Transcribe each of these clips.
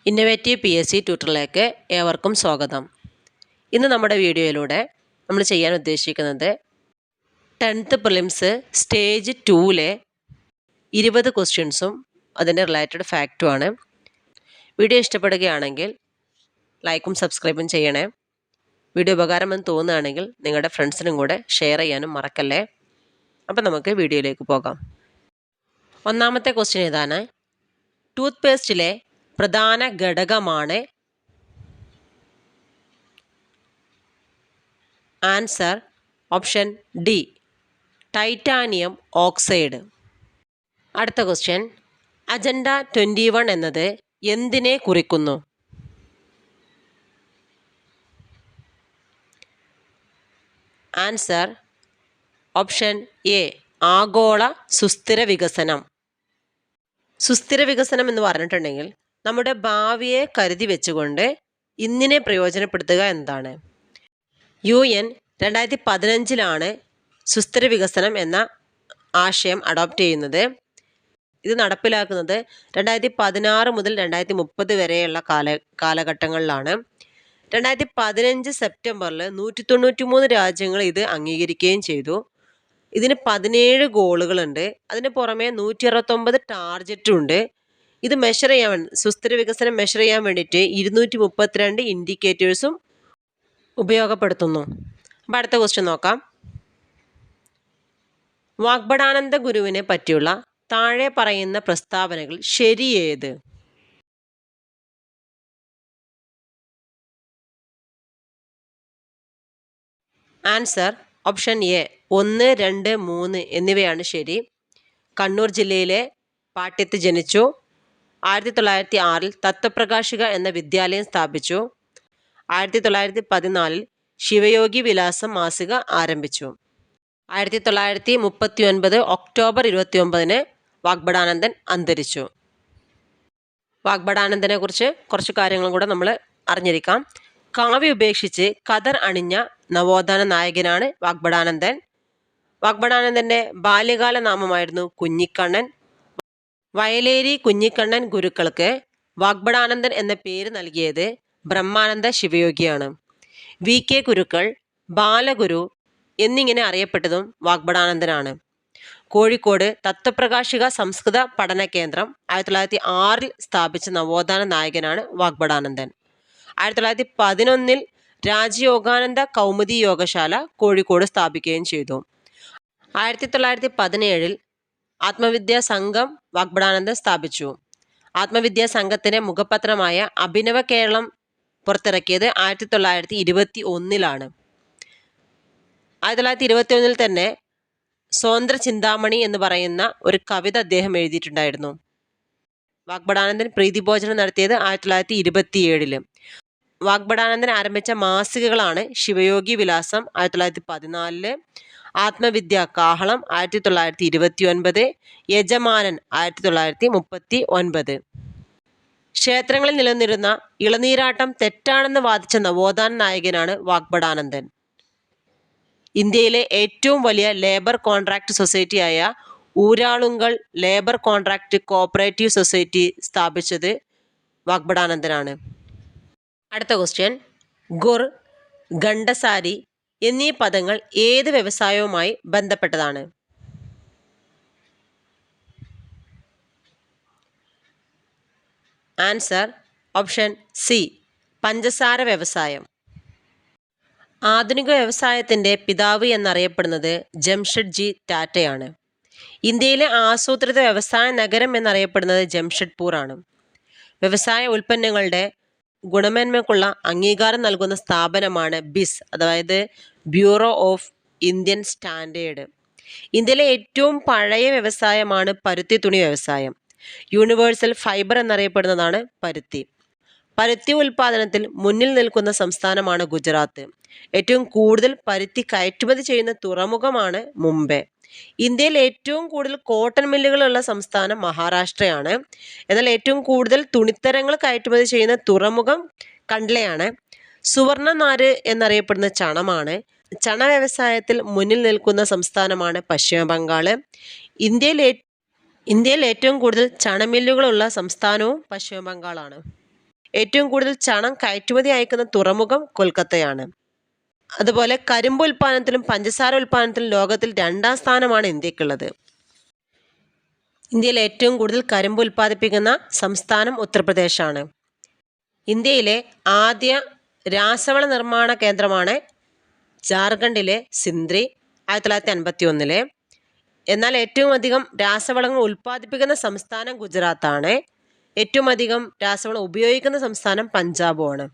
Innovative PSC ട്യൂട്ടറിലേക്ക് ഏവർക്കും സ്വാഗതം. ഇന്ന് നമ്മുടെ വീഡിയോയിലൂടെ നമ്മൾ ചെയ്യാൻ ഉദ്ദേശിക്കുന്നത് 10th പ്രിലിംസ് സ്റ്റേജ് 2-ലെ 20 ക്വസ്റ്റ്യൻസും അതിൻ്റെ റിലേറ്റഡ് ഫാക്റ്റുമാണ്. വീഡിയോ ഇഷ്ടപ്പെടുകയാണെങ്കിൽ ലൈക്കും സബ്സ്ക്രൈബും ചെയ്യണേ. വീഡിയോ ഉപകാരമെന്ന് തോന്നുകയാണെങ്കിൽ നിങ്ങളുടെ ഫ്രണ്ട്സിനും കൂടെ ഷെയർ ചെയ്യാനും മറക്കല്ലേ. അപ്പം നമുക്ക് വീഡിയോയിലേക്ക് പോകാം. ഒന്നാമത്തെ ക്വസ്റ്റ്യൻ ഇതാണ്: ടൂത്ത് പേസ്റ്റിലെ പ്രധാന ഘടകമാണ്? Answer option D, titanium oxide. അടുത്ത ക്വസ്റ്റ്യൻ: അജണ്ട 21 എന്നത് എന്തിനെ കുറിക്കുന്നു? ആൻസർ ഓപ്ഷൻ എ, ആഗോള സുസ്ഥിര വികസനം. സുസ്ഥിര വികസനം എന്ന് പറഞ്ഞിട്ടുണ്ടെങ്കിൽ നമ്മുടെ ഭാവിയെ കരുതി വെച്ചുകൊണ്ട് ഇന്നിനെ പ്രയോജനപ്പെടുത്തുക എന്നതാണ്. UN 2015 സുസ്ഥിര വികസനം എന്ന ആശയം അഡോപ്റ്റ് ചെയ്യുന്നത്. ഇത് നടപ്പിലാക്കുന്നത് 2016 മുതൽ 2030 വരെയുള്ള കാലഘട്ടങ്ങളിലാണ്. 2015 സെപ്റ്റംബറിൽ 193 രാജ്യങ്ങൾ ഇത് അംഗീകരിക്കുകയും ചെയ്തു. ഇതിന് 17 ഗോളുകളുണ്ട്. അതിന് പുറമെ 169 ടാർജറ്റും ഉണ്ട്. ഇത് മെഷർ ചെയ്യാൻ, സുസ്ഥിര വികസനം മെഷർ ചെയ്യാൻ വേണ്ടിയിട്ട് 232 ഇൻഡിക്കേറ്റേഴ്സും ഉപയോഗപ്പെടുത്തുന്നു. അപ്പം അടുത്ത ക്വസ്റ്റ്യൻ നോക്കാം. വാഗ്ഭടാനന്ദ ഗുരുവിനെ പറ്റിയുള്ള താഴെ പറയുന്ന പ്രസ്താവനകൾ ശരിയേത്? ആൻസർ ഓപ്ഷൻ എ, 1, 2, 3 എന്നിവയാണ് ശരി. കണ്ണൂർ ജില്ലയിലെ പാട്യത്ത് ജനിച്ചു. 1906 തത്വപ്രകാശിക എന്ന വിദ്യാലയം സ്ഥാപിച്ചു. 1914 ശിവയോഗി വിലാസം മാസിക ആരംഭിച്ചു. 1939 ഒക്ടോബർ 29 വാഗ്ഭടാനന്ദൻ അന്തരിച്ചു. വാഗ്ഭടാനന്ദനെ കുറിച്ച് കുറച്ച് കാര്യങ്ങളും കൂടെ നമ്മൾ അറിഞ്ഞിരിക്കാം. കാവ്യ ഉപേക്ഷിച്ച് ഖദർ അണിഞ്ഞ നവോത്ഥാന നായകനാണ് വാഗ്ഭടാനന്ദൻ. വാഗ്ഭടാനന്ദൻ്റെ ബാല്യകാല നാമമായിരുന്നു കുഞ്ഞിക്കണ്ണൻ. വയലേരി കുഞ്ഞിക്കണ്ണൻ ഗുരുക്കൾക്ക് വാഗ്ഭടാനന്ദൻ എന്ന പേര് നൽകിയത് ബ്രഹ്മാനന്ദ ശിവയോഗിയാണ്. VK ഗുരുക്കൾ, ബാലഗുരു എന്നിങ്ങനെ അറിയപ്പെട്ടതും വാഗ്ഭടാനന്ദനാണ്. കോഴിക്കോട് തത്വപ്രകാശിക സംസ്കൃത പഠന കേന്ദ്രം 1906 സ്ഥാപിച്ച നവോത്ഥാന നായകനാണ് വാഗ്ഭടാനന്ദൻ. 1911 രാജയോഗാനന്ദ കൗമുദി യോഗശാല കോഴിക്കോട് സ്ഥാപിക്കുകയും ചെയ്തു. 1917 ആത്മവിദ്യാ സംഘം വാഗ്ഭടാനന്ദൻ സ്ഥാപിച്ചു. ആത്മവിദ്യാ സംഘത്തിന്റെ മുഖപത്രമായ അഭിനവ കേരളം പുറത്തിറക്കിയത് 1921 1921 തന്നെ സ്വതന്ത്ര ചിന്താമണി എന്ന് പറയുന്ന ഒരു കവിത അദ്ദേഹം എഴുതിയിട്ടുണ്ടായിരുന്നു. വാഗ്ഭടാനന്ദൻ പ്രീതിഭോജനം നടത്തിയത് 1927. വാഗ്ഭടാനന്ദൻ ആരംഭിച്ച മാസികകളാണ് ശിവയോഗി വിലാസം 1914, ആത്മവിദ്യ കാഹളം 1929, യജമാനൻ 1939. ക്ഷേത്രങ്ങളിൽ നിലനിന്നിരുന്ന ഇളനീരാട്ടം തെറ്റാണെന്ന് വാദിച്ച നവോത്ഥാന നായകനാണ് വാഗ്ഭടാനന്ദൻ. ഇന്ത്യയിലെ ഏറ്റവും വലിയ ലേബർ കോൺട്രാക്ട് സൊസൈറ്റിയായ Uralungal labour contract cooperative society സ്ഥാപിച്ചത് വാഗ്ഭടാനന്ദനാണ്. അടുത്ത ക്വസ്റ്റ്യൻ: ഗുർ, ഖണ്ഡസാരി എന്നീ പദങ്ങൾ ഏത് വ്യവസായവുമായി ബന്ധപ്പെട്ടതാണ്? ആൻസർ ഓപ്ഷൻ സി, പഞ്ചസാര വ്യവസായം. ആധുനിക വ്യവസായത്തിൻ്റെ പിതാവ് എന്നറിയപ്പെടുന്നത് ജംഷഡ്ജി ടാറ്റയാണ്. ഇന്ത്യയിലെ ആസൂത്രിത വ്യവസായ നഗരം എന്നറിയപ്പെടുന്നത് ജംഷഡ്പൂർ ആണ്. വ്യവസായ ഉൽപ്പന്നങ്ങളുടെ ഗുണമേന്മയ്ക്കുള്ള അംഗീകാരം നൽകുന്ന സ്ഥാപനമാണ് BIS, അതായത് ബ്യൂറോ ഓഫ് ഇന്ത്യൻ സ്റ്റാൻഡേർഡ്. ഇന്ത്യയിലെ ഏറ്റവും പഴയ വ്യവസായമാണ് പരുത്തി തുണി വ്യവസായം. യൂണിവേഴ്സൽ ഫൈബർ എന്നറിയപ്പെടുന്നതാണ് പരുത്തി. പരുത്തി ഉൽപ്പാദനത്തിൽ മുന്നിൽ നിൽക്കുന്ന സംസ്ഥാനമാണ് ഗുജറാത്ത്. ഏറ്റവും കൂടുതൽ പരുത്തി കയറ്റുമതി ചെയ്യുന്ന തുറമുഖമാണ് മുംബൈ. ഇന്ത്യയിൽ ഏറ്റവും കൂടുതൽ കോട്ടൺ മില്ലുകളുള്ള സംസ്ഥാനം മഹാരാഷ്ട്രയാണ്. എന്നാൽ ഏറ്റവും കൂടുതൽ തുണിത്തരങ്ങൾ കയറ്റുമതി ചെയ്യുന്ന തുറമുഖം കണ്ട്ലയാണ്. സുവർണ നാര് എന്നറിയപ്പെടുന്ന ചണമാണ്. ചണ വ്യവസായത്തിൽ മുന്നിൽ നിൽക്കുന്ന സംസ്ഥാനമാണ് പശ്ചിമ ബംഗാൾ. ഇന്ത്യയിൽ ഏറ്റവും കൂടുതൽ ചണമില്ലുകളുള്ള സംസ്ഥാനവും പശ്ചിമ ബംഗാളാണ്. ഏറ്റവും കൂടുതൽ ചണം കയറ്റുമതി അയക്കുന്ന തുറമുഖം കൊൽക്കത്തയാണ്. അതുപോലെ കരിമ്പ് ഉൽപ്പാദനത്തിലും പഞ്ചസാര ഉൽപ്പാദനത്തിലും ലോകത്തിൽ 2ാം സ്ഥാനമാണ് ഇന്ത്യക്കുള്ളത്. ഇന്ത്യയിൽ ഏറ്റവും കൂടുതൽ കരിമ്പ് ഉൽപ്പാദിപ്പിക്കുന്ന സംസ്ഥാനം ഉത്തർപ്രദേശാണ്. ഇന്ത്യയിലെ ആദ്യ രാസവള നിർമ്മാണ കേന്ദ്രമാണ് ജാർഖണ്ഡിലെ സിന്ദ്രി 1951. എന്നാൽ ഏറ്റവും അധികം രാസവളങ്ങൾ ഉൽപ്പാദിപ്പിക്കുന്ന സംസ്ഥാനം ഗുജറാത്താണ്. ഏറ്റവും അധികം രാസവളം ഉപയോഗിക്കുന്ന സംസ്ഥാനം പഞ്ചാബുമാണ്.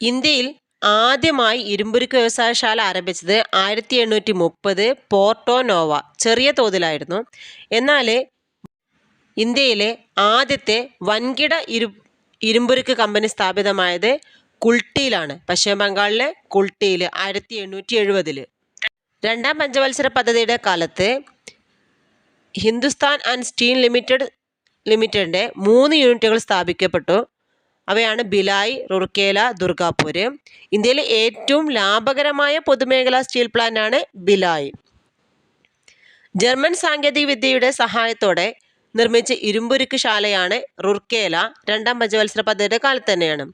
ഇന്ത്യയിൽ ആദ്യമായി ഇരുമ്പുരുക്ക് വ്യവസായശാല ആരംഭിച്ചത് 1830 പോർട്ടോ നോവ ചെറിയ തോതിലായിരുന്നു. എന്നാൽ ഇന്ത്യയിലെ ആദ്യത്തെ വൻകിട ഇരുമ്പുരുക്ക് കമ്പനി സ്ഥാപിതമായത് കുൾട്ടിയിലാണ്. പശ്ചിമ ബംഗാളിലെ കുൾട്ടിയിൽ 1870. 2ാം പഞ്ചവത്സര പദ്ധതിയുടെ കാലത്ത് ഹിന്ദുസ്ഥാൻ ആൻഡ് സ്റ്റീൽ ലിമിറ്റഡിൻ്റെ 3 യൂണിറ്റുകൾ സ്ഥാപിക്കപ്പെട്ടു. അവയാണ് ഭിലായ്, റൂർക്കേല, ദുർഗാപൂർ. ഇന്ത്യയിലെ ഏറ്റവും ലാഭകരമായ പൊതുമേഖലാ സ്റ്റീൽ പ്ലാന്റാണ് ഭിലായ്. ജർമ്മൻ സാങ്കേതിക വിദ്യയുടെ സഹായത്തോടെ നിർമ്മിച്ച ഇരുമ്പുരുക്ക് ശാലയാണ് റൂർക്കേല. 2ാം പഞ്ചവത്സര പദ്ധതിയുടെ കാലത്ത് തന്നെയാണ്.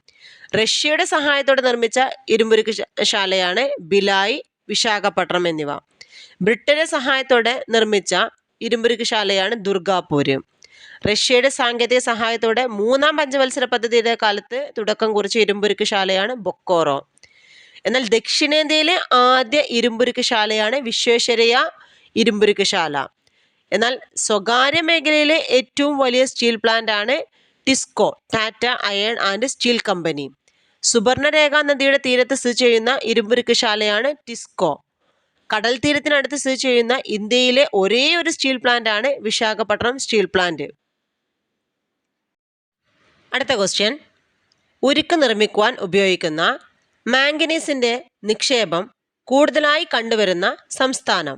റഷ്യയുടെ സഹായത്തോടെ നിർമ്മിച്ച ഇരുമ്പുരുക്ക് ശാലയാണ് ഭിലായ്, വിശാഖപട്ടണം എന്നിവ. ബ്രിട്ടന്റെ സഹായത്തോടെ നിർമ്മിച്ച ഇരുമ്പുരുക്ക് ശാലയാണ് ദുർഗാപൂർ. റഷ്യയുടെ സാങ്കേതിക സഹായത്തോടെ 3ാം പഞ്ചവത്സര പദ്ധതിയുടെ കാലത്ത് തുടക്കം കുറിച്ച ഇരുമ്പുരുക്ക് ശാലയാണ് ബൊക്കോറോ. എന്നാൽ ദക്ഷിണേന്ത്യയിലെ ആദ്യ ഇരുമ്പുരുക്ക് ശാലയാണ് വിശ്വേശ്വരയ്യ ഇരുമ്പുരുക്ക് ശാല. എന്നാൽ സ്വകാര്യ മേഖലയിലെ ഏറ്റവും വലിയ സ്റ്റീൽ പ്ലാന്റ് ആണ് TISCO, Tata iron and steel company. Subarnarekha നദിയുടെ തീരത്ത് സ്ഥിതി ചെയ്യുന്ന ഇരുമ്പുരുക്ക് ശാലയാണ് ടിസ്കോ. കടൽ തീരത്തിനടുത്ത് സ്ഥിതി ചെയ്യുന്ന ഇന്ത്യയിലെ ഒരേ ഒരു സ്റ്റീൽ പ്ലാന്റ് ആണ് വിശാഖപട്ടണം സ്റ്റീൽ പ്ലാന്റ്. അടുത്ത ക്വസ്റ്റ്യൻ, ഉരുക്ക് നിർമ്മിക്കുവാൻ ഉപയോഗിക്കുന്ന മാംഗനീസിന്റെ നിക്ഷേപം കൂടുതലായി കണ്ടുവരുന്ന സംസ്ഥാനം?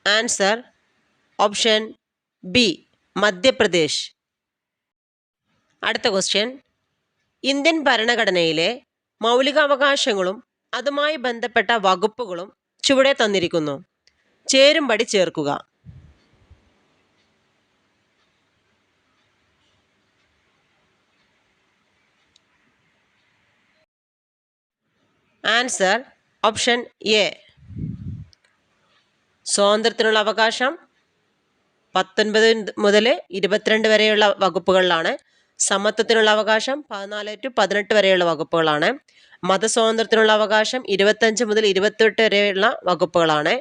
Answer option B, Madhya Pradesh. അടുത്ത ക്വസ്റ്റ്യൻ, ഇന്ത്യൻ ഭരണഘടനയിലെ മൗലികാവകാശങ്ങളും അതുമായി ബന്ധപ്പെട്ട വകുപ്പുകളും ചുവടെ തന്നിരിക്കുന്നു. ചേരുംപടി ചേർക്കുക. Answer option A. സ്വാതന്ത്ര്യത്തിനുള്ള അവകാശം 19 മുതൽ 22 വരെയുള്ള വകുപ്പുകളിലാണ്. സമത്വത്തിനുള്ള അവകാശം 14 to 18 വരെയുള്ള വകുപ്പുകളാണ്. മതസ്വാതന്ത്ര്യത്തിനുള്ള അവകാശം 25 മുതൽ 28 വരെയുള്ള വകുപ്പുകളാണ്.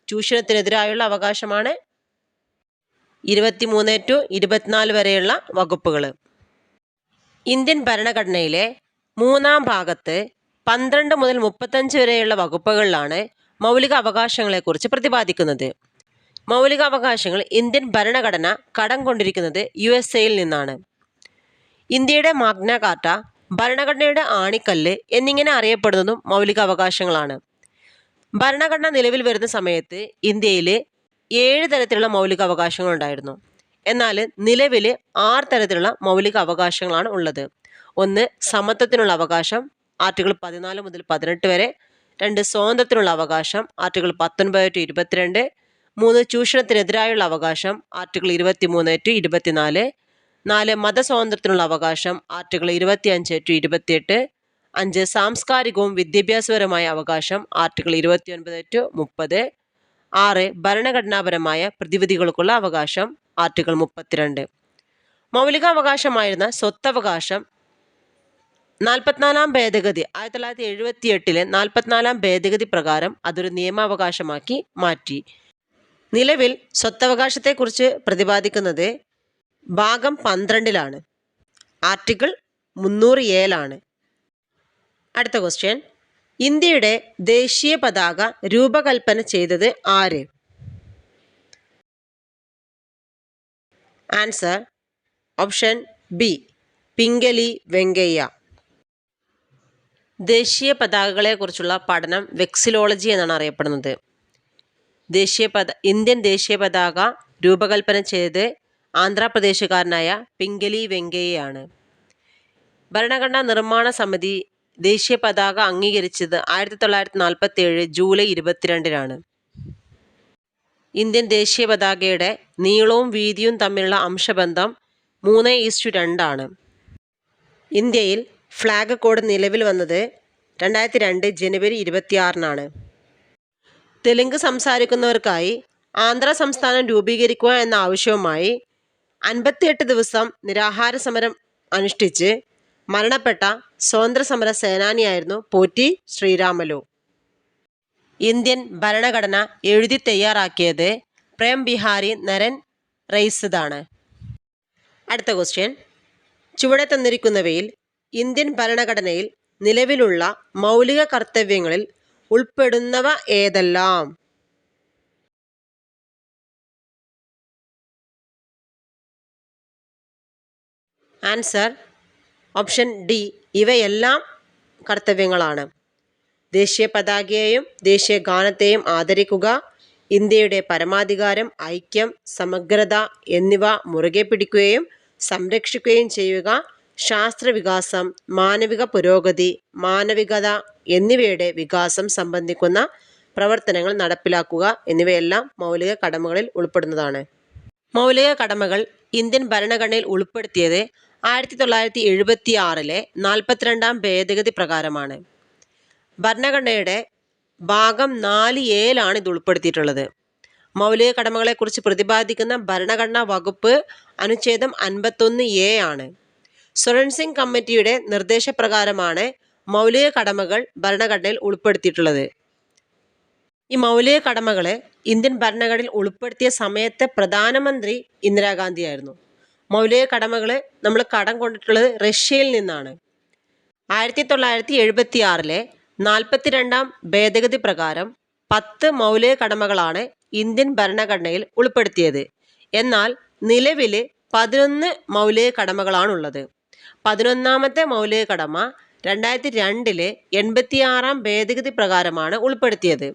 ചൂഷണത്തിനെതിരായുള്ള അവകാശമാണ് 23 to 24 വരെയുള്ള വകുപ്പുകൾ. ഇന്ത്യൻ ഭരണഘടനയിലെ 3ാം ഭാഗത്ത് 12 മുതൽ 35 വരെയുള്ള വകുപ്പുകളിലാണ് മൗലിക അവകാശങ്ങളെക്കുറിച്ച് പ്രതിപാദിക്കുന്നത്. മൗലിക അവകാശങ്ങൾ ഇന്ത്യൻ ഭരണഘടന കടം കൊണ്ടിരിക്കുന്നത് USA-യിൽ നിന്നാണ്. ഇന്ത്യയുടെ മാഗ്ന കാർട്ട, ഭരണഘടനയുടെ ആണിക്കല്ല് എന്നിങ്ങനെ അറിയപ്പെടുന്നതും മൗലിക അവകാശങ്ങളാണ്. ഭരണഘടന നിലവിൽ വരുന്ന സമയത്ത് ഇന്ത്യയിൽ 7 തരത്തിലുള്ള മൗലിക അവകാശങ്ങൾ ഉണ്ടായിരുന്നു. എന്നാൽ നിലവിൽ 6 തരത്തിലുള്ള മൗലിക അവകാശങ്ങളാണ് ഉള്ളത്. 1. സമത്വത്തിനുള്ള അവകാശം, ആർട്ടിക്കിൾ 14 മുതൽ 18 വരെ. 2. സ്വാതന്ത്ര്യത്തിനുള്ള അവകാശം, ആർട്ടിക്കിൾ 19 to 22. 3. ചൂഷണത്തിനെതിരായുള്ള അവകാശം, ആർട്ടിക്കിൾ 23 to 24. 4. മതസ്വാതന്ത്ര്യത്തിനുള്ള അവകാശം, ആർട്ടിക്കിൾ 25 to 28. 5. സാംസ്കാരികവും വിദ്യാഭ്യാസപരമായ അവകാശം, ആർട്ടിക്കിൾ 29 to 30. 6. ഭരണഘടനാപരമായ പ്രതിവിധികൾക്കുള്ള അവകാശം, ആർട്ടിക്കിൾ 32. മൗലികാവകാശമായിരുന്ന സ്വത്തവകാശം 44ാം ഭേദഗതി 1978 44ാം ഭേദഗതി പ്രകാരം അതൊരു നിയമാവകാശമാക്കി മാറ്റി. നിലവിൽ സ്വത്തവകാശത്തെക്കുറിച്ച് പ്രതിപാദിക്കുന്നത് ഭാഗം 12ലാണ്, ആർട്ടിക്കിൾ 307. അടുത്ത ക്വസ്റ്റ്യൻ, ഇന്ത്യയുടെ ദേശീയ പതാക രൂപകൽപ്പന ചെയ്തത് ആര്? Answer option B, Pingali Venkaiah. ദേശീയ പതാകകളെക്കുറിച്ചുള്ള പഠനം വെക്സിലോളജി എന്നാണ് അറിയപ്പെടുന്നത്. ഇന്ത്യൻ ദേശീയ പതാക രൂപകൽപ്പന ചെയ്ത് ആന്ധ്രാപ്രദേശുകാരനായ പിംഗലി വെങ്കയ്യയാണ്. ഭരണഘടനാ നിർമ്മാണ സമിതി ദേശീയ പതാക അംഗീകരിച്ചത് 1947 ജൂലൈ 22-നാണ്. ഇന്ത്യൻ ദേശീയ പതാകയുടെ നീളവും വീതിയും തമ്മിലുള്ള അംശബന്ധം 3:2 ആണ്. ഇന്ത്യയിൽ ഫ്ലാഗ് കോഡ് നിലവിൽ വന്നത് 2002 ജനുവരി 26-നാണ്. തെലുങ്ക് സംസാരിക്കുന്നവർക്കായി ആന്ധ്ര സംസ്ഥാനം രൂപീകരിക്കുക എന്ന ആവശ്യവുമായി 58 ദിവസം നിരാഹാര സമരം അനുഷ്ഠിച്ച് മരണപ്പെട്ട സ്വാതന്ത്ര്യസമര സേനാനിയായിരുന്നു പോറ്റി ശ്രീരാമലു. ഇന്ത്യൻ ഭരണഘടന എഴുതി തയ്യാറാക്കിയത് പ്രേം ബിഹാരി നരൻ റൈസതാണ്. അടുത്ത ക്വസ്റ്റ്യൻ, ചുവടെ തന്നിരിക്കുന്നവയിൽ ഇന്ത്യൻ ഭരണഘടനയിൽ നിലവിലുള്ള മൗലിക കർത്തവ്യങ്ങളിൽ ഉൾപ്പെടുന്നവ ഏതെല്ലാം? ആൻസർ ഓപ്ഷൻ ഡി, ഇവയെല്ലാം കർത്തവ്യങ്ങളാണ്. ദേശീയ പതാകയെയും ദേശീയ ഗാനത്തെയും ആദരിക്കുക, ഇന്ത്യയുടെ പരമാധികാരം, ഐക്യം, സമഗ്രത എന്നിവ മുറുകെ പിടിക്കുകയും സംരക്ഷിക്കുകയും ചെയ്യുക, ശാസ്ത്രവികാസം, മാനവിക പുരോഗതി, മാനവികത എന്നിവയുടെ വികാസം സംബന്ധിക്കുന്ന പ്രവർത്തനങ്ങൾ നടപ്പിലാക്കുക എന്നിവയെല്ലാം മൗലിക കടമകളിൽ ഉൾപ്പെടുന്നതാണ്. മൗലിക കടമകൾ ഇന്ത്യൻ ഭരണഘടനയിൽ ഉൾപ്പെടുത്തിയത് 1976 42-ാം ഭേദഗതി പ്രകാരമാണ്. ഭരണഘടനയുടെ ഭാഗം 4A-ലാണ് ഇത് ഉൾപ്പെടുത്തിയിട്ടുള്ളത്. മൗലിക കടമകളെക്കുറിച്ച് പ്രതിപാദിക്കുന്ന ഭരണഘടനാ വകുപ്പ് അനുച്ഛേദം 51A ആണ്. സ്വരൺ സിംഗ് കമ്മിറ്റിയുടെ നിർദ്ദേശപ്രകാരമാണ് മൗലിക കടമകൾ ഭരണഘടനയിൽ ഉൾപ്പെടുത്തിയിട്ടുള്ളത്. ഈ മൗലിക കടമകളെ ഇന്ത്യൻ ഭരണഘടനയിൽ ഉൾപ്പെടുത്തിയ സമയത്തെ പ്രധാനമന്ത്രി ഇന്ദിരാഗാന്ധിയായിരുന്നു. മൗലിക കടമകൾ നമ്മൾ കടം കൊണ്ടിട്ടുള്ളത് റഷ്യയിൽ നിന്നാണ്. 1976 42-ാം ഭേദഗതി പ്രകാരം 10 മൗലിക കടമകളാണ് ഇന്ത്യൻ ഭരണഘടനയിൽ ഉൾപ്പെടുത്തിയത്. എന്നാൽ നിലവിൽ 11 മൗലിക കടമകളാണുള്ളത്. 11ാമത്തെ മൗലിക കടമ 2002 86-ാം ഭേദഗതി പ്രകാരമാണ് ഉൾപ്പെടുത്തിയത്.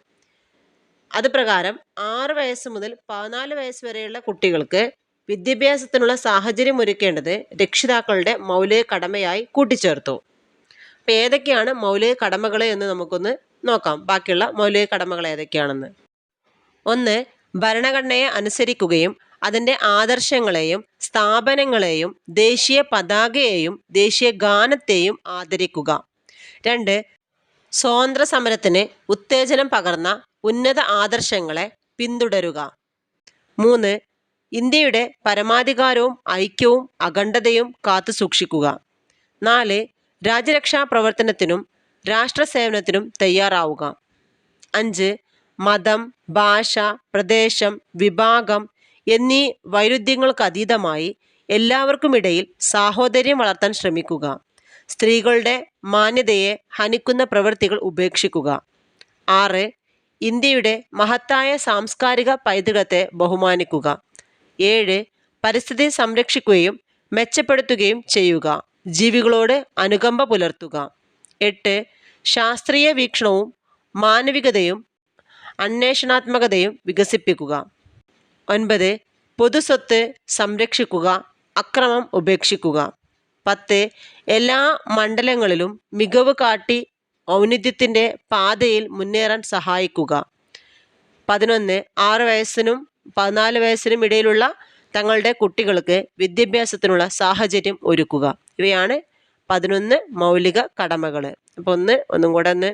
അത് പ്രകാരം 6 വയസ്സ് മുതൽ 14 വയസ്സ് വരെയുള്ള കുട്ടികൾക്ക് വിദ്യാഭ്യാസത്തിനുള്ള സാഹചര്യം ഒരുക്കേണ്ടത് രക്ഷിതാക്കളുടെ മൗലിക കടമയായി കൂട്ടിച്ചേർത്തു. അപ്പോൾ ഏതൊക്കെയാണ് മൗലിക കടമകൾ എന്ന് നമുക്കൊന്ന് നോക്കാം. ബാക്കിയുള്ള മൗലിക കടമകൾ ഏതൊക്കെയാണെന്ന്. 1. ഭരണഘടനയെ അനുസരിക്കുകയും അതിൻ്റെ ആദർശങ്ങളെയും സ്ഥാപനങ്ങളെയും ദേശീയ പതാകയെയും ദേശീയ ഗാനത്തെയും ആദരിക്കുക. 2. സ്വാതന്ത്ര്യ സമരത്തിന് ഉത്തേജനം പകർന്ന ഉന്നത ആദർശങ്ങളെ പിന്തുടരുക. 3. ഇന്ത്യയുടെ പരമാധികാരവും ഐക്യവും അഖണ്ഡതയും കാത്തുസൂക്ഷിക്കുക. 4. രാജ്യരക്ഷാ പ്രവർത്തനത്തിനും രാഷ്ട്രസേവനത്തിനും തയ്യാറാവുക. 5. മതം, ഭാഷ, പ്രദേശം, വിഭാഗം എന്നീ വൈരുദ്ധ്യങ്ങൾക്കതീതമായി എല്ലാവർക്കുമിടയിൽ സാഹോദര്യം വളർത്താൻ ശ്രമിക്കുക. സ്ത്രീകളുടെ മാന്യതയെ ഹനിക്കുന്ന പ്രവൃത്തികൾ ഉപേക്ഷിക്കുക. 6. ഇന്ത്യയുടെ മഹത്തായ സാംസ്കാരിക പൈതൃകത്തെ ബഹുമാനിക്കുക. 7. പരിസ്ഥിതി സംരക്ഷിക്കുകയും മെച്ചപ്പെടുത്തുകയും ചെയ്യുക. ജീവികളോട് അനുകമ്പ പുലർത്തുക. 8. ശാസ്ത്രീയ വീക്ഷണവും മാനവികതയും അന്വേഷണാത്മകതയും വികസിപ്പിക്കുക. 9. പൊതുസ്വത്ത് സംരക്ഷിക്കുക, അക്രമം ഉപേക്ഷിക്കുക. 10. എല്ലാ മണ്ഡലങ്ങളിലും മികവ് കാട്ടി ഔന്നത്യത്തിൻ്റെ പാതയിൽ മുന്നേറാൻ സഹായിക്കുക. 11. 6 വയസ്സിനും 14 വയസ്സിനും ഇടയിലുള്ള തങ്ങളുടെ കുട്ടികൾക്ക് വിദ്യാഭ്യാസത്തിനുള്ള സാഹചര്യം ഒരുക്കുക. ഇവയാണ് 11 മൗലിക കടമകൾ. അപ്പോൾ ഒന്നും കൂടെ ഒന്ന്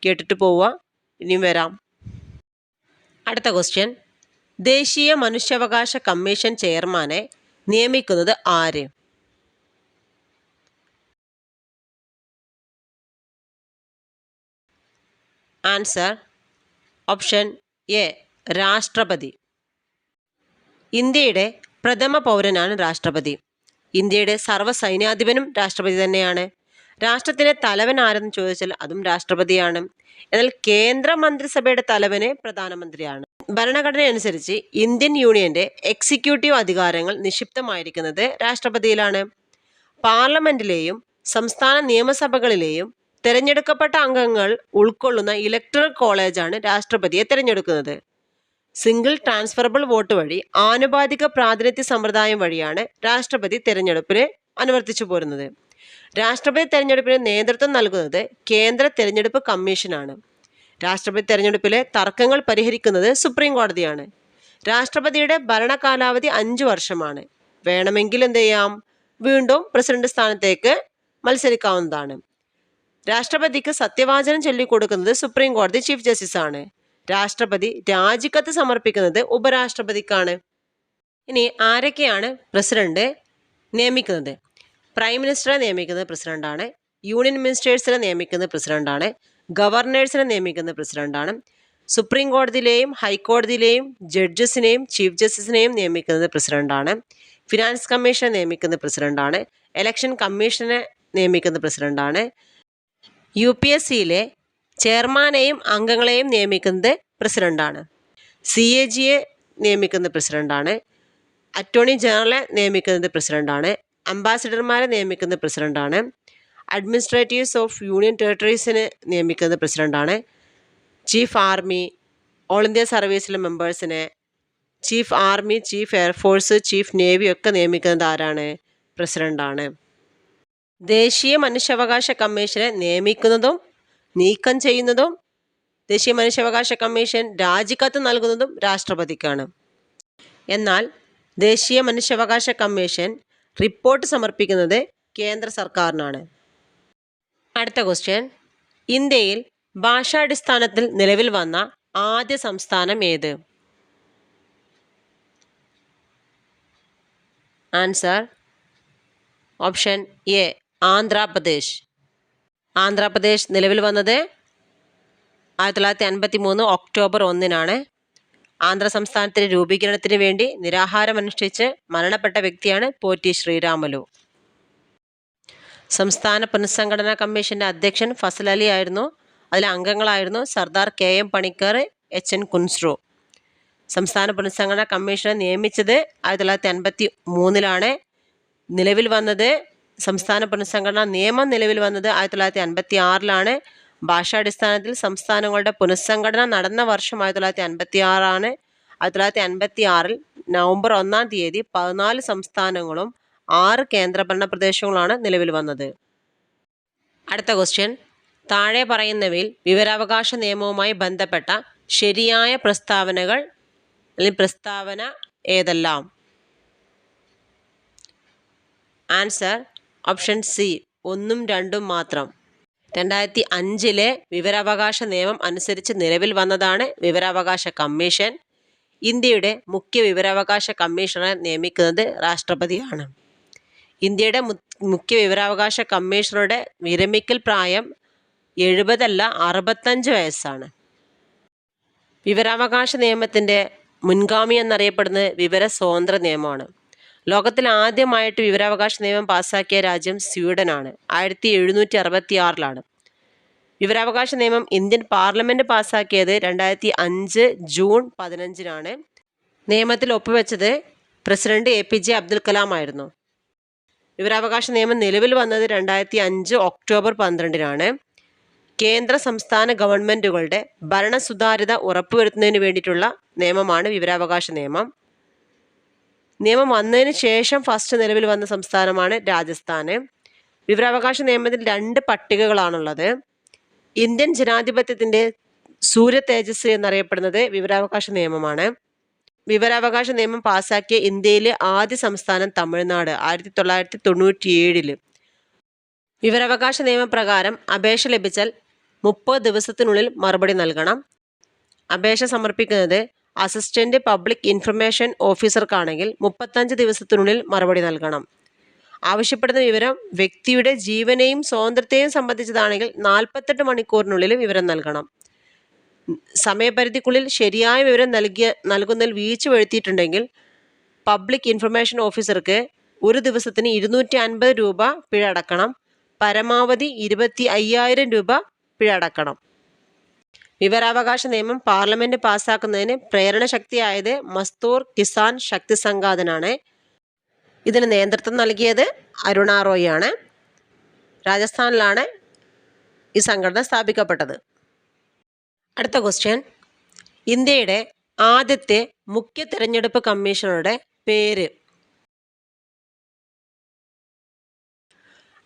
കേട്ടിട്ട് പോവുക. ഇനിയും വരാം. അടുത്ത ക്വസ്റ്റ്യൻ, ദേശീയ മനുഷ്യാവകാശ കമ്മീഷൻ ചെയർമാനെ നിയമിക്കുന്നത് ആര്? ആൻസർ ഓപ്ഷൻ എ, രാഷ്ട്രപതി. ഇന്ത്യയുടെ പ്രഥമ പൗരനാണ് രാഷ്ട്രപതി. ഇന്ത്യയുടെ സർവ്വസൈന്യാധിപനും രാഷ്ട്രപതി തന്നെയാണ്. രാഷ്ട്രത്തിൻ്റെ തലവൻ ആരെന്ന് ചോദിച്ചാൽ അതും രാഷ്ട്രപതിയാണ്. എന്നാൽ കേന്ദ്ര മന്ത്രിസഭയുടെ തലവന് പ്രധാനമന്ത്രിയാണ്. ഭരണഘടന അനുസരിച്ച് ഇന്ത്യൻ യൂണിയന്റെ എക്സിക്യൂട്ടീവ് അധികാരങ്ങൾ നിക്ഷിപ്തമായിരിക്കുന്നത് രാഷ്ട്രപതിയിലാണ്. പാർലമെന്റിലെയും സംസ്ഥാന നിയമസഭകളിലെയും തിരഞ്ഞെടുക്കപ്പെട്ട അംഗങ്ങൾ ഉൾക്കൊള്ളുന്ന ഇലക്ടറൽ കോളേജാണ് രാഷ്ട്രപതിയെ തിരഞ്ഞെടുക്കുന്നത്. സിംഗിൾ ട്രാൻസ്ഫറബിൾ വോട്ട് വഴി ആനുപാതിക പ്രാതിനിധ്യ സമ്പ്രദായം വഴിയാണ് രാഷ്ട്രപതി തിരഞ്ഞെടുപ്പിന് അനുവർത്തിച്ചു പോരുന്നത്. രാഷ്ട്രപതി തെരഞ്ഞെടുപ്പിന് നേതൃത്വം നൽകുന്നത് കേന്ദ്ര തെരഞ്ഞെടുപ്പ് കമ്മീഷനാണ്. രാഷ്ട്രപതി തെരഞ്ഞെടുപ്പിലെ തർക്കങ്ങൾ പരിഹരിക്കുന്നത് സുപ്രീം കോടതിയാണ്. രാഷ്ട്രപതിയുടെ ഭരണകാലാവധി 5 വർഷമാണ്. വേണമെങ്കിൽ എന്ത് ചെയ്യാം, വീണ്ടും പ്രസിഡന്റ് സ്ഥാനത്തേക്ക് മത്സരിക്കാവുന്നതാണ്. രാഷ്ട്രപതിക്ക് സത്യവാചനം ചൊല്ലിക്കൊടുക്കുന്നത് സുപ്രീം കോടതി ചീഫ് ജസ്റ്റിസ് ആണ്. രാഷ്ട്രപതി രാജിക്കത്ത് സമർപ്പിക്കുന്നത് ഉപരാഷ്ട്രപതിക്കാണ്. ഇനി ആരൊക്കെയാണ് പ്രസിഡന്റ് നിയമിക്കുന്നത്? പ്രൈം മിനിസ്റ്ററെ നിയമിക്കുന്നത് പ്രസിഡന്റാണ്. യൂണിയൻ മിനിസ്റ്റേഴ്സിനെ നിയമിക്കുന്നത് പ്രസിഡന്റാണ്. ഗവർണേഴ്സിനെ നിയമിക്കുന്നത് പ്രസിഡന്റാണ്. സുപ്രീം കോടതിയിലെയും ഹൈക്കോടതിയിലെയും ജഡ്ജസിനെയും ചീഫ് ജസ്റ്റിസിനെയും നിയമിക്കുന്നത് പ്രസിഡന്റാണ്. ഫിനാൻസ് കമ്മീഷനെ നിയമിക്കുന്നത് പ്രസിഡന്റാണ്. ഇലക്ഷൻ കമ്മീഷനെ നിയമിക്കുന്നത് പ്രസിഡന്റാണ്. UPSCയിലെ ചെയർമാനെയും അംഗങ്ങളെയും നിയമിക്കുന്നത് പ്രസിഡന്റാണ്. CAGയെ നിയമിക്കുന്നത് പ്രസിഡന്റാണ്. അറ്റോർണി ജനറലെ നിയമിക്കുന്നത് പ്രസിഡന്റാണ്. അംബാസിഡർമാരെ നിയമിക്കുന്നത് പ്രസിഡന്റാണ്. അഡ്മിനിസ്ട്രേറ്റീവ്സ് ഓഫ് യൂണിയൻ ടെറിട്ടറീസിനെ നിയമിക്കുന്നത് പ്രസിഡന്റാണ്. ചീഫ് ആർമി, ഓൾ ഇന്ത്യ സർവീസിലെ മെമ്പേഴ്സിനെ, chief army, chief air force, chief navy ഒക്കെ നിയമിക്കുന്നത് ആരാണ്? പ്രസിഡന്റാണ്. ദേശീയ മനുഷ്യാവകാശ കമ്മീഷനെ നിയമിക്കുന്നതും നീക്കം ചെയ്യുന്നതും, ദേശീയ മനുഷ്യാവകാശ കമ്മീഷൻ രാജിക്കത്ത് നൽകുന്നതും രാഷ്ട്രപതിക്കാണ്. എന്നാൽ ദേശീയ മനുഷ്യാവകാശ കമ്മീഷൻ റിപ്പോർട്ട് സമർപ്പിക്കുന്നത് കേന്ദ്ര സർക്കാരിനാണ്. അടുത്ത ക്വസ്റ്റ്യൻ, ഇന്ത്യയിൽ ഭാഷാടിസ്ഥാനത്തിൽ നിലവിൽ വന്ന ആദ്യ സംസ്ഥാനം ഏത്? Answer option A, Andhra Pradesh. Andhra Pradesh നിലവിൽ വന്നത് 1953 ഒക്ടോബർ 1 ആന്ധ്ര സംസ്ഥാനത്തിന്റെ രൂപീകരണത്തിന് വേണ്ടി നിരാഹാരമനുഷ്ഠിച്ച് മരണപ്പെട്ട വ്യക്തിയാണ് പോറ്റി ശ്രീരാമലു. സംസ്ഥാന പുനഃസംഘടനാ കമ്മീഷന്റെ അധ്യക്ഷൻ ഫസൽ അലി ആയിരുന്നു. അതിലെ അംഗങ്ങളായിരുന്നു സർദാർ KM പണിക്കർ, HN കുൻസ്രു. സംസ്ഥാന പുനഃസംഘടനാ കമ്മീഷനെ നിയമിച്ചത് 1953 നിലവിൽ വന്നത് സംസ്ഥാന പുനഃസംഘടനാ നിയമം നിലവിൽ വന്നത് 1956 ഭാഷാടിസ്ഥാനത്തിൽ സംസ്ഥാനങ്ങളുടെ പുനഃസംഘടന നടന്ന വർഷം 1956 1956 നവംബർ 1 14 സംസ്ഥാനങ്ങളും 6 കേന്ദ്രഭരണ പ്രദേശങ്ങളാണ് നിലവിൽ വന്നത്. അടുത്ത ക്വസ്റ്റ്യൻ, താഴെ പറയുന്നവയിൽ വിവരാവകാശ നിയമവുമായി ബന്ധപ്പെട്ട ശരിയായ പ്രസ്താവനകൾ അല്ലെങ്കിൽ പ്രസ്താവന ഏതെല്ലാം? ആൻസർ ഓപ്ഷൻ സി, 1ഉം 2ഉം മാത്രം. 2005 വിവരാവകാശ നിയമം അനുസരിച്ച് നിലവിൽ വന്നതാണ് വിവരാവകാശ കമ്മീഷൻ. ഇന്ത്യയുടെ മുഖ്യ വിവരാവകാശ കമ്മീഷണറെ നിയമിക്കുന്നത് രാഷ്ട്രപതിയാണ്. ഇന്ത്യയുടെ മുഖ്യ വിവരാവകാശ കമ്മീഷണറുടെ വിരമിക്കൽ പ്രായം 70 അല്ല 65 വയസ്സാണ്. വിവരാവകാശ നിയമത്തിൻ്റെ മുൻഗാമി എന്നറിയപ്പെടുന്നത് വിവര സ്വാതന്ത്ര്യ നിയമമാണ്. ലോകത്തിൽ ആദ്യമായിട്ട് വിവരാവകാശ നിയമം പാസ്സാക്കിയ രാജ്യം സ്വീഡനാണ്. 1766 വിവരാവകാശ നിയമം ഇന്ത്യൻ പാർലമെന്റ് പാസ്സാക്കിയത് 2005 ജൂൺ 15 നിയമത്തിൽ ഒപ്പുവെച്ചത് പ്രസിഡന്റ് APJ അബ്ദുൽ കലാം ആയിരുന്നു. വിവരാവകാശ നിയമം നിലവിൽ വന്നത് 2005 ഒക്ടോബർ 12 കേന്ദ്ര സംസ്ഥാന ഗവൺമെന്റുകളുടെ ഭരണ സുതാര്യത ഉറപ്പുവരുത്തുന്നതിന് വേണ്ടിയിട്ടുള്ള നിയമമാണ് വിവരാവകാശ നിയമം. നിയമം വന്നതിന് ശേഷം ഫസ്റ്റ് നിലവിൽ വന്ന സംസ്ഥാനമാണ് രാജസ്ഥാന്. വിവരാവകാശ നിയമത്തിൽ 2 പട്ടികകളാണുള്ളത്. ഇന്ത്യൻ ജനാധിപത്യത്തിൻ്റെ സൂര്യ തേജസ് എന്നറിയപ്പെടുന്നത് വിവരാവകാശ നിയമമാണ്. വിവരാവകാശ നിയമം പാസ്സാക്കിയ ഇന്ത്യയിലെ ആദ്യ സംസ്ഥാനം തമിഴ്നാട് 1997. വിവരാവകാശ നിയമപ്രകാരം അപേക്ഷ ലഭിച്ചാൽ 30 ദിവസത്തിനുള്ളിൽ മറുപടി നൽകണം. അപേക്ഷ സമർപ്പിക്കുന്നത് അസിസ്റ്റന്റ് പബ്ലിക് ഇൻഫർമേഷൻ ഓഫീസർക്കാണെങ്കിൽ 35 ദിവസത്തിനുള്ളിൽ മറുപടി നൽകണം. ആവശ്യപ്പെടുന്ന വിവരം വ്യക്തിയുടെ ജീവനെയും സ്വാതന്ത്ര്യത്തെയും സംബന്ധിച്ചതാണെങ്കിൽ 48 മണിക്കൂറിനുള്ളിൽ വിവരം നൽകണം. സമയപരിധിക്കുള്ളിൽ ശരിയായ വിവരം നൽകുന്നതിൽ വീഴ്ച വരുത്തിയിട്ടുണ്ടെങ്കിൽ പബ്ലിക് ഇൻഫർമേഷൻ ഓഫീസർക്ക് ഒരു ദിവസത്തിന് 250 രൂപ പിഴ അടക്കണം. പരമാവധി 25,000 രൂപ പിഴ അടക്കണം. വിവരാവകാശ നിയമം പാർലമെന്റ് പാസ്സാക്കുന്നതിന് പ്രേരണ ശക്തിയായത് മസ്തൂർ കിസാൻ ശക്തി സംഘാതനാണ്. ഇതിന് നേതൃത്വം നൽകിയത് അരുണ റോയ് ആണ്. രാജസ്ഥാനിലാണ് ഈ സംഘടന സ്ഥാപിക്കപ്പെട്ടത്. അടുത്ത ക്വസ്റ്റ്യൻ, ഇന്ത്യയുടെ ആദ്യത്തെ മുഖ്യ തിരഞ്ഞെടുപ്പ് കമ്മീഷണറുടെ പേര്?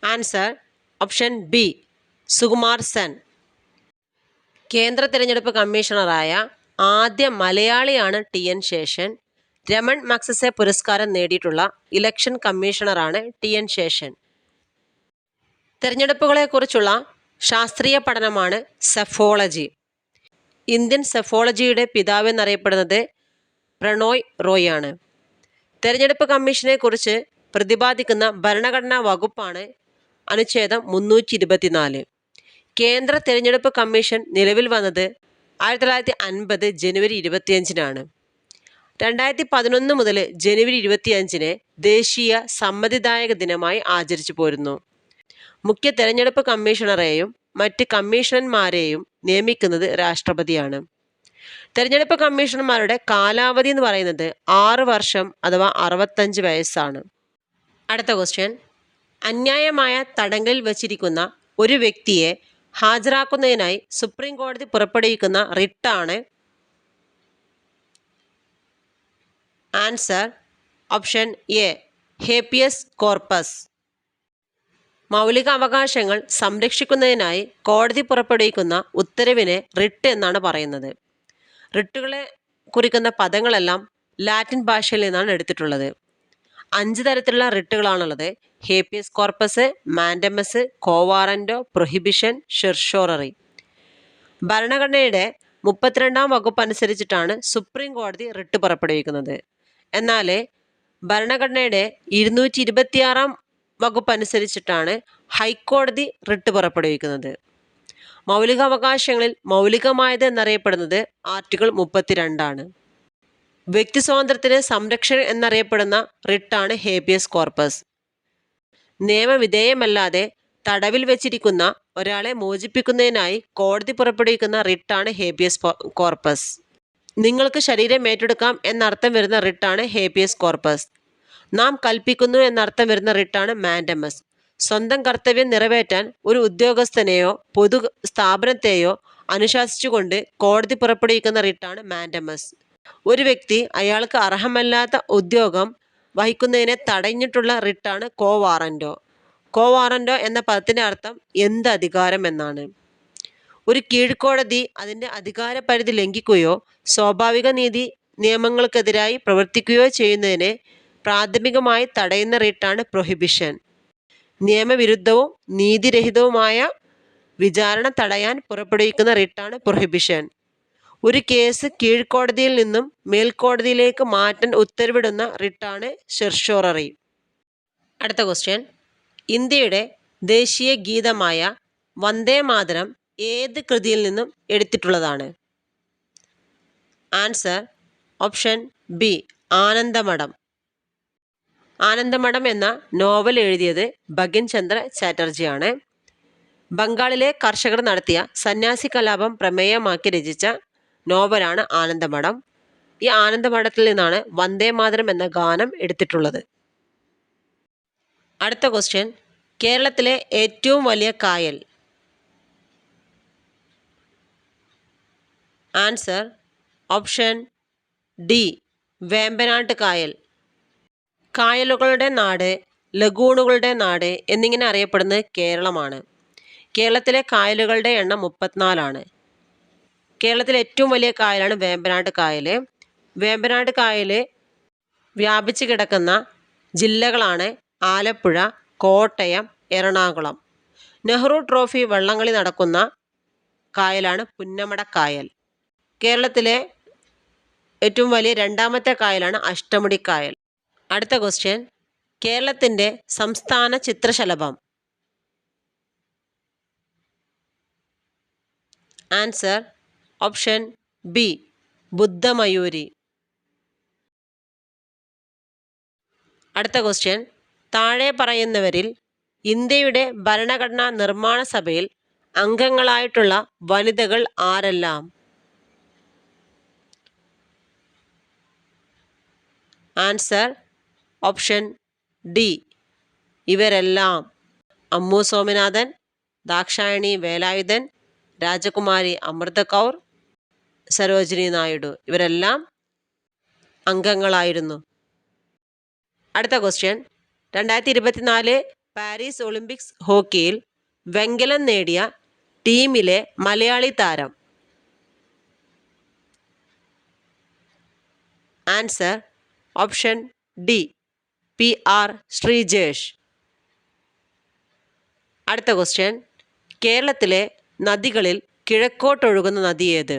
Answer option B, Sukumar Sen. കേന്ദ്ര തിരഞ്ഞെടുപ്പ് കമ്മീഷണറായ ആദ്യ മലയാളിയാണ് ടി.എൻ. ശേഷൻ. രമൺ മഗ്സസെ പുരസ്കാരം നേടിയിട്ടുള്ള ഇലക്ഷൻ കമ്മീഷണറാണ് ടി.എൻ. ശേഷൻ. തെരഞ്ഞെടുപ്പുകളെക്കുറിച്ചുള്ള ശാസ്ത്രീയ പഠനമാണ് സെഫോളജി. ഇന്ത്യൻ സെഫോളജിയുടെ പിതാവ് എന്നറിയപ്പെടുന്നത് പ്രണോയ് റോയ് ആണ്. തെരഞ്ഞെടുപ്പ് കമ്മീഷനെ കുറിച്ച് പ്രതിപാദിക്കുന്ന ഭരണഘടനാ വകുപ്പാണ് അനുച്ഛേദം 324. കേന്ദ്ര തെരഞ്ഞെടുപ്പ് കമ്മീഷൻ നിലവിൽ വന്നത് 1950 ജനുവരി 25-നാണ്. 2011 മുതൽ ജനുവരി 25-ന് ദേശീയ സമ്മതിദായക ദിനമായി ആചരിച്ചു പോരുന്നു. മുഖ്യ തെരഞ്ഞെടുപ്പ് കമ്മീഷണറെയും മറ്റ് കമ്മീഷണർമാരെയും നിയമിക്കുന്നത് രാഷ്ട്രപതിയാണ്. തെരഞ്ഞെടുപ്പ് കമ്മീഷണർമാരുടെ കാലാവധി എന്ന് പറയുന്നത് 6 വർഷം അഥവാ 65 വയസ്സാണ്. അടുത്ത ക്വസ്റ്റ്യൻ, അന്യായമായ തടങ്കലിൽ വച്ചിരിക്കുന്ന ഒരു വ്യക്തിയെ ഹാജരാക്കുന്നതിനായി സുപ്രീം കോടതി പുറപ്പെടുവിക്കുന്ന റിട്ടാണ്. Answer option A habeas corpus. മൗലിക അവകാശങ്ങൾ സംരക്ഷിക്കുന്നതിനായി കോടതി പുറപ്പെടുവിക്കുന്ന ഉത്തരവിനെ റിട്ട് എന്നാണ് പറയുന്നത്. റിട്ടുകളെ കുറിക്കുന്ന പദങ്ങളെല്ലാം ലാറ്റിൻ ഭാഷയിൽ നിന്നാണ് എടുത്തിട്ടുള്ളത്. 5 തരത്തിലുള്ള റിട്ടുകളാണുള്ളത്. ഹേപ്പിയസ് കോർപ്പസ്, മാൻഡമസ്, കോവാറന്റോ, പ്രൊഹിബിഷൻ, ഷെർഷോററി. ഭരണഘടനയുടെ 32-ാം വകുപ്പ് അനുസരിച്ചിട്ടാണ് സുപ്രീം കോടതി റിട്ട് പുറപ്പെടുവിക്കുന്നത്. എന്നാൽ ഭരണഘടനയുടെ 226-ാം വകുപ്പ് അനുസരിച്ചിട്ടാണ് ഹൈക്കോടതി റിട്ട് പുറപ്പെടുവിക്കുന്നത്. മൗലികാവകാശങ്ങളിൽ മൗലികമായത് എന്നറിയപ്പെടുന്നത് ആർട്ടിക്കിൾ 32 വ്യക്തി സ്വാതന്ത്ര്യത്തിന് സംരക്ഷണം എന്നറിയപ്പെടുന്ന റിട്ടാണ് ഹേബിയസ് കോർപ്പസ്. നിയമവിധേയമല്ലാതെ തടവിൽ വെച്ചിരിക്കുന്ന ഒരാളെ മോചിപ്പിക്കുന്നതിനായി കോടതി പുറപ്പെടുവിക്കുന്ന റിട്ടാണ് ഹേബിയസ് കോർപ്പസ്. നിങ്ങൾക്ക് ശരീരം ഏറ്റെടുക്കാം എന്നർത്ഥം വരുന്ന റിട്ടാണ് ഹേബിയസ് കോർപ്പസ്. നാം കൽപ്പിക്കുന്നു എന്നർത്ഥം വരുന്ന റിട്ടാണ് മാൻഡമസ്. സ്വന്തം കർത്തവ്യം നിറവേറ്റാൻ ഒരു ഉദ്യോഗസ്ഥനെയോ പൊതു സ്ഥാപനത്തെയോ അനുശാസിച്ചുകൊണ്ട് കോടതി പുറപ്പെടുവിക്കുന്ന റിട്ടാണ് മാൻഡമസ്. ഒരു വ്യക്തി അയാൾക്ക് അർഹമല്ലാത്ത ഉദ്യോഗം വഹിക്കുന്നതിനെ തടഞ്ഞിട്ടുള്ള റിട്ടാണ് കോവാറന്റോ. കോവാറന്റോ എന്ന പദത്തിൻ്റെ അർത്ഥം എന്ത് അധികാരം എന്നാണ്. ഒരു കീഴ്ക്കോടതി അതിൻ്റെ അധികാര പരിധി ലംഘിക്കുകയോ സ്വാഭാവിക നീതി നിയമങ്ങൾക്കെതിരായി പ്രവർത്തിക്കുകയോ ചെയ്യുന്നതിനെ പ്രാഥമികമായി തടയുന്ന റിട്ടാണ് പ്രൊഹിബിഷൻ. നിയമവിരുദ്ധവും നീതിരഹിതവുമായ വിചാരണ തടയാൻ പുറപ്പെടുവിക്കുന്ന റിട്ടാണ് പ്രൊഹിബിഷൻ. ഒരു കേസ് കീഴ്ക്കോടതിയിൽ നിന്നും മേൽക്കോടതിയിലേക്ക് മാറ്റാൻ ഉത്തരവിടുന്ന റിട്ടാണ് ഷെർഷോററി. അടുത്ത ക്വസ്റ്റ്യൻ, ഇന്ത്യയുടെ ദേശീയ ഗീതമായ വന്ദേ മാതരം ഏത് കൃതിയിൽ നിന്നും എടുത്തിട്ടുള്ളതാണ്? Answer option B Anandamath. Anandamath എന്ന നോവൽ എഴുതിയത് ബങ്കിം ചന്ദ്ര ചാറ്റർജിയാണ്. ബംഗാളിലെ കർഷകർ നടത്തിയ സന്യാസി കലാപം പ്രമേയമാക്കി രചിച്ച നോവലാണ് ആനന്ദമഠം. ഈ ആനന്ദമഠത്തിൽ നിന്നാണ് വന്ദേ മാതരം എന്ന ഗാനം എടുത്തിട്ടുള്ളത്. അടുത്ത ക്വസ്റ്റ്യൻ, കേരളത്തിലെ ഏറ്റവും വലിയ കായൽ? ആൻസർ ഓപ്ഷൻ ഡി വേമ്പനാട്ട് കായൽ. കായലുകളുടെ നാട്, ലഗൂണുകളുടെ നാട് എന്നിങ്ങനെ അറിയപ്പെടുന്നത് കേരളമാണ്. കേരളത്തിലെ കായലുകളുടെ എണ്ണം 34. കേരളത്തിലെ ഏറ്റവും വലിയ കായലാണ് വേമ്പനാട്ട് കായൽ. വേമ്പനാട്ട് കായൽ വ്യാപിച്ചു കിടക്കുന്ന ജില്ലകളാണ് ആലപ്പുഴ, കോട്ടയം, എറണാകുളം. നെഹ്റു ട്രോഫി വള്ളംകളി നടക്കുന്ന കായലാണ് പുന്നമടക്കായൽ. കേരളത്തിലെ ഏറ്റവും വലിയ 2ാമത്തെ കായലാണ് അഷ്ടമുടിക്കായൽ. അടുത്ത ക്വസ്റ്റ്യൻ, കേരളത്തിൻ്റെ സംസ്ഥാന ചിത്രശലഭം? Answer option B Buddhamayuri. അടുത്ത ക്വസ്റ്റ്യൻ, താഴെ പറയുന്നവരിൽ ഇന്ത്യയുടെ ഭരണഘടനാ നിർമ്മാണ സഭയിൽ അംഗങ്ങളായിട്ടുള്ള വനിതകൾ ആരെല്ലാം? ആൻസർ ഓപ്ഷൻ ഡി ഇവരെല്ലാം. അമ്മു സ്വാമിനാഥൻ, ദാക്ഷായണി വേലായുധൻ, രാജകുമാരി അമൃത കൗർ, സരോജിനി നായിഡു ഇവരെല്ലാം അംഗങ്ങളായിരുന്നു. അടുത്ത ക്വസ്റ്റ്യൻ, 2024 പാരീസ് ഒളിമ്പിക്സ് ഹോക്കിയിൽ വെങ്കലം നേടിയ ടീമിലെ മലയാളി താരം? Answer option D PR Sreejesh. അടുത്ത ക്വസ്റ്റ്യൻ, കേരളത്തിലെ നദികളിൽ കിഴക്കോട്ടൊഴുകുന്ന നദി ഏത്?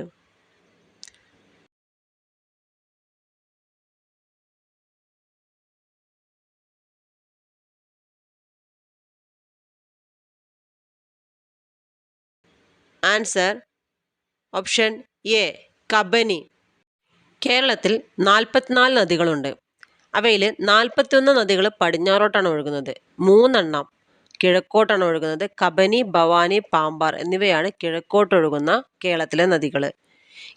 Answer option A Kabani. കേരളത്തിൽ 44 നദികളുണ്ട്. അവയിൽ 41 നദികൾ പടിഞ്ഞാറോട്ടാണ് ഒഴുകുന്നത്. 3 കിഴക്കോട്ടാണ് ഒഴുകുന്നത്. കബനി, ഭവാനി, പാമ്പാർ എന്നിവയാണ് കിഴക്കോട്ടൊഴുകുന്ന കേരളത്തിലെ നദികൾ.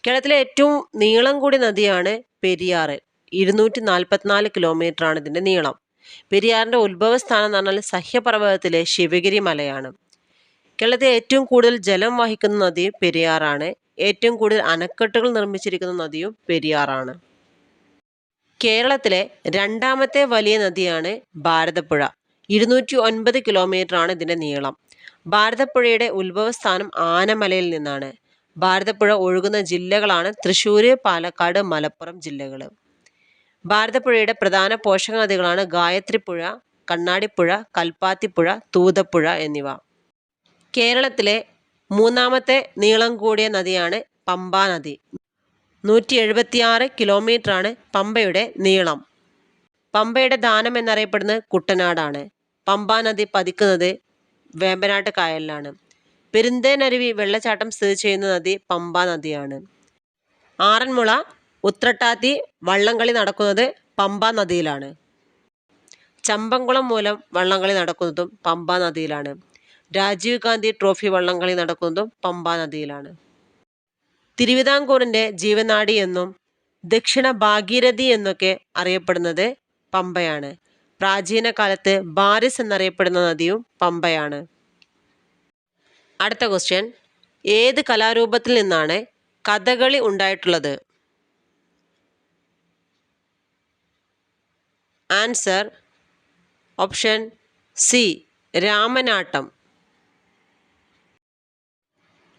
കേരളത്തിലെ ഏറ്റവും നീളം കൂടിയ നദിയാണ് പെരിയാർ. 244 കിലോമീറ്ററാണ് ഇതിൻ്റെ നീളം. പെരിയാറിൻ്റെ ഉത്ഭവസ്ഥാനം എന്ന് പറഞ്ഞാൽ സഹ്യപർവ്വതത്തിലെ ശിവഗിരി മലയാണ്. കേരളത്തിലെ ഏറ്റവും കൂടുതൽ ജലം വഹിക്കുന്ന നദി പെരിയാറാണ്. ഏറ്റവും കൂടുതൽ അണക്കെട്ടുകൾ നിർമ്മിച്ചിരിക്കുന്ന നദിയും പെരിയാറാണ്. കേരളത്തിലെ രണ്ടാമത്തെ വലിയ നദിയാണ് ഭാരതപ്പുഴ. 209 കിലോമീറ്ററാണ് ഇതിൻ്റെ നീളം. ഭാരതപ്പുഴയുടെ ഉത്ഭവസ്ഥാനം ആനമലയിൽ നിന്നാണ്. ഭാരതപ്പുഴ ഒഴുകുന്ന ജില്ലകളാണ് തൃശ്ശൂർ, പാലക്കാട്, മലപ്പുറം ജില്ലകൾ. ഭാരതപ്പുഴയുടെ പ്രധാന പോഷക നദികളാണ് ഗായത്രിപ്പുഴ, കണ്ണാടിപ്പുഴ, കൽപ്പാത്തിപ്പുഴ, തൂതപ്പുഴ എന്നിവ. കേരളത്തിലെ മൂന്നാമത്തെ നീളം കൂടിയ നദിയാണ് പമ്പാ നദി. 176 കിലോമീറ്ററാണ് പമ്പയുടെ നീളം. പമ്പയുടെ ദാനം എന്നറിയപ്പെടുന്നത് കുട്ടനാടാണ്. പമ്പാ നദി പതിക്കുന്നത് വേമ്പനാട്ട് കായലിലാണ്. പെരുന്തേനരുവി വെള്ളച്ചാട്ടം സ്ഥിതി ചെയ്യുന്ന നദി പമ്പാ നദിയാണ്. ആറന്മുള, ഉത്രട്ടാതി വള്ളംകളി നടക്കുന്നത് പമ്പാ നദിയിലാണ്. ചമ്പംകുളം മൂലം വള്ളംകളി നടക്കുന്നതും പമ്പാ നദിയിലാണ്. രാജീവ് ഗാന്ധി ട്രോഫി വള്ളംകളി നടക്കുന്നതും പമ്പാ നദിയിലാണ്. തിരുവിതാംകൂറിൻ്റെ ജീവനാഡി എന്നും ദക്ഷിണ ഭാഗീരഥി എന്നൊക്കെ അറിയപ്പെടുന്നത് പമ്പയാണ്. പ്രാചീന കാലത്ത് ബാരിസ് എന്നറിയപ്പെടുന്ന നദിയും പമ്പയാണ്. അടുത്ത ക്വസ്റ്റ്യൻ, ഏത് കലാരൂപത്തിൽ നിന്നാണ് കഥകളി ഉണ്ടായിട്ടുള്ളത്? Answer option C Ramanattam.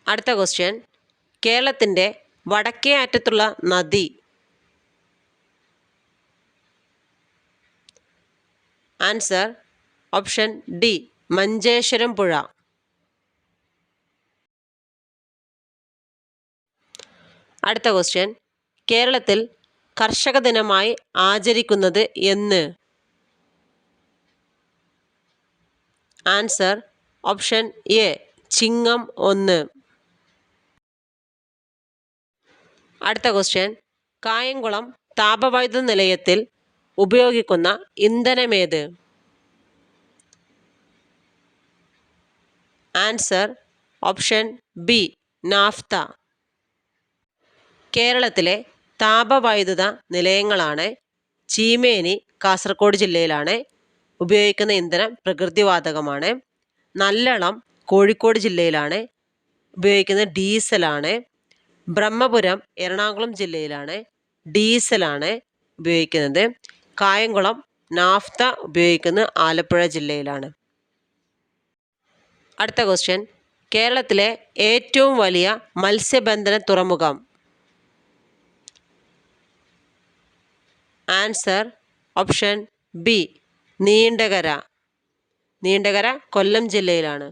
അടുത്ത ക്വസ്റ്റ്യൻ, കേരളത്തിൻ്റെ വടക്കേ അറ്റത്തുള്ള നദി? ആൻസർ ഓപ്ഷൻ ഡി മഞ്ചേശ്വരം പുഴ. അടുത്ത ക്വസ്റ്റ്യൻ, കേരളത്തിൽ കർഷക ദിനമായി ആചരിക്കുന്നത് എന്ന്? Answer option A Chingam 1. അടുത്ത ക്വസ്റ്റ്യൻ, കായംകുളം താപവൈദ്യുത നിലയത്തിൽ ഉപയോഗിക്കുന്ന ഇന്ധനമേത്? Answer option B naphtha. കേരളത്തിലെ താപവൈദ്യുത നിലയങ്ങളാണ് ചീമേനി കാസർഗോഡ് ജില്ലയിലാണ്. ഉപയോഗിക്കുന്ന ഇന്ധനം പ്രകൃതിവാതകമാണ്. നല്ലളം കോഴിക്കോട് ജില്ലയിലാണ്. ഉപയോഗിക്കുന്നത് ഡീസലാണ്. ബ്രഹ്മപുരം എറണാകുളം ജില്ലയിലാണ്. ഡീസലാണ് ഉപയോഗിക്കുന്നത്. കായംകുളം നാഫ്ത ഉപയോഗിക്കുന്നത് ആലപ്പുഴ ജില്ലയിലാണ്. അടുത്ത ക്വസ്റ്റ്യൻ, കേരളത്തിലെ ഏറ്റവും വലിയ മത്സ്യബന്ധന തുറമുഖം? Answer option B Neendakara. Neendakara Kollam ജില്ലയിലാണ്.